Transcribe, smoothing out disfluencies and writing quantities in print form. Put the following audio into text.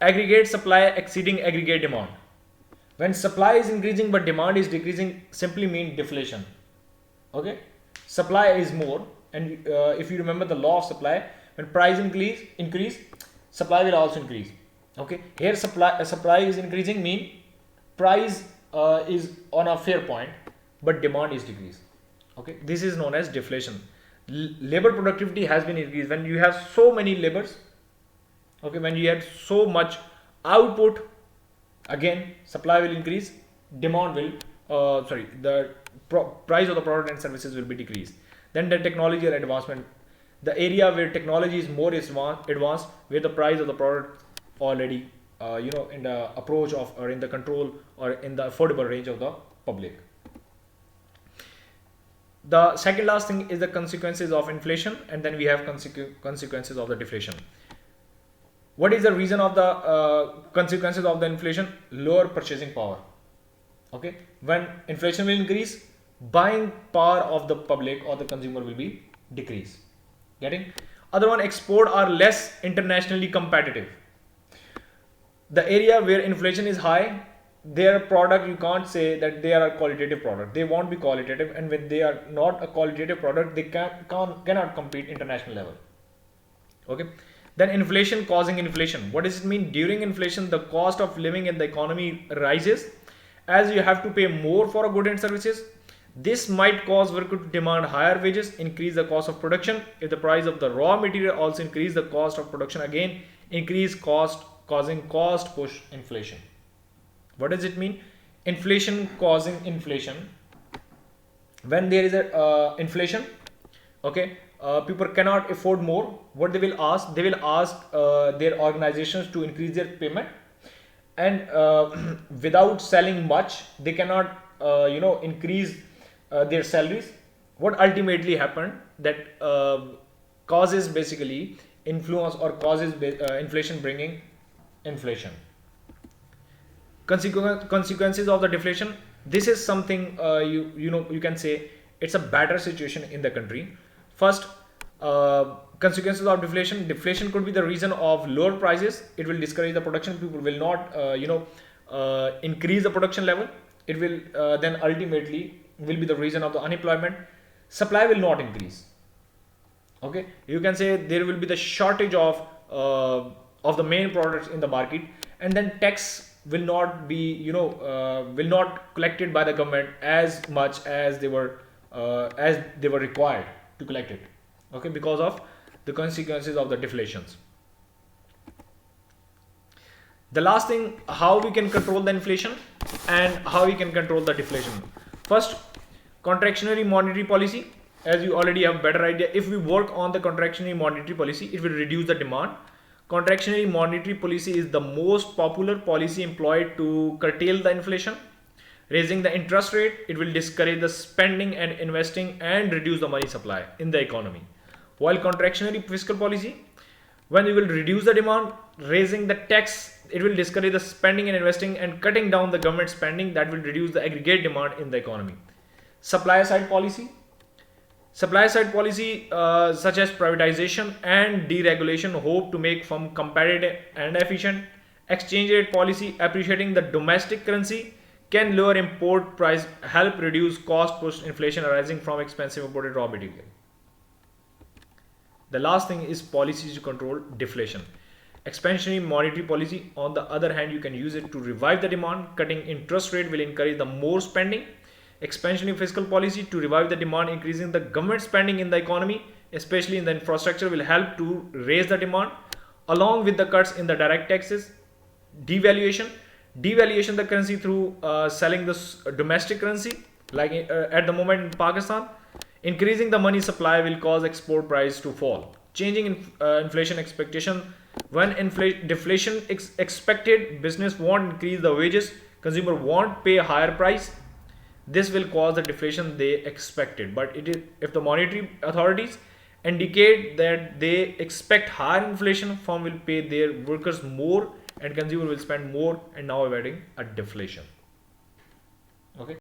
aggregate supply exceeding aggregate demand. When supply is increasing but demand is decreasing, simply mean deflation. Okay, supply is more, and if you remember the law of supply, when price increase, supply will also increase. Okay, here supply is increasing mean price is on a fair point, but demand is decreased. Okay, this is known as deflation. Labor productivity has been increased when you have so many labors. Okay, when you have so much output, again supply will increase, demand will the price of the product and services will be decreased. Then the technology or advancement, the area where technology is more advanced, where the price of the product already in the approach of, or in the control, or in the affordable range of the public. The second last thing is the consequences of inflation, and then we have consequences of the deflation. What is the reason of the consequences of the inflation? Lower purchasing power. Okay, when inflation will increase, buying power of the public or the consumer will be decrease. Getting? Other one, export are less internationally competitive. The area where inflation is high, their product, you can't say that they are a qualitative product. They won't be qualitative, and when they are not a qualitative product, they cannot compete international level. Okay. Then inflation causing inflation. What does it mean? During inflation, the cost of living in the economy rises, as you have to pay more for goods and services. This might cause workers to demand higher wages, increase the cost of production. If the price of the raw material also increase, the cost of production again increase cost, causing cost push inflation. What does it mean? Inflation causing inflation. When there is a inflation, okay, people cannot afford more. What they will ask? They will ask their organizations to increase their payment, and without selling much, they cannot increase their salaries. What ultimately happened, that causes basically influence, or causes inflation, bringing inflation. Consequences of the deflation. This is something you can say it's a better situation in the country. First, consequences of deflation. Deflation could be the reason of lower prices. It will discourage the production. People will not increase the production level. It will then ultimately will be the reason of the unemployment. Supply will not increase. Okay, you can say there will be the shortage of the main products in the market, and then tax will not be will not collected by the government as much as they were required to collect it. Okay, because of the consequences of the deflations. The last thing, how we can control the inflation and how we can control the deflation. First, contractionary monetary policy. As you already have better idea, if we work on the contractionary monetary policy, it will reduce the demand. Contractionary monetary policy is the most popular policy employed to curtail the inflation. Raising the interest rate, it will discourage the spending and investing and reduce the money supply in the economy. While contractionary fiscal policy, when we will reduce the demand, raising the tax, it will discourage the spending and investing, and cutting down the government spending, that will reduce the aggregate demand in the economy. Supply side policy. Supply side policy such as privatization and deregulation hope to make firm competitive and efficient. Exchange rate policy, appreciating the domestic currency, can lower import price, help reduce cost push inflation arising from expensive imported raw material. The last thing is policies to control deflation. Expansionary monetary policy, on the other hand, you can use it to revive the demand. Cutting interest rate will encourage the more spending. Expansionary fiscal policy to revive the demand, increasing the government spending in the economy, especially in the infrastructure, will help to raise the demand, along with the cuts in the direct taxes. Devaluation the currency through selling this domestic currency, like at the moment in Pakistan. Increasing the money supply will cause export price to fall. Changing inflation expectation. When deflation expected, business won't increase the wages, consumer won't pay a higher price. This will cause the deflation they expected. But if the monetary authorities indicate that they expect higher inflation, firm will pay their workers more and consumer will spend more, and now avoiding a deflation. Okay.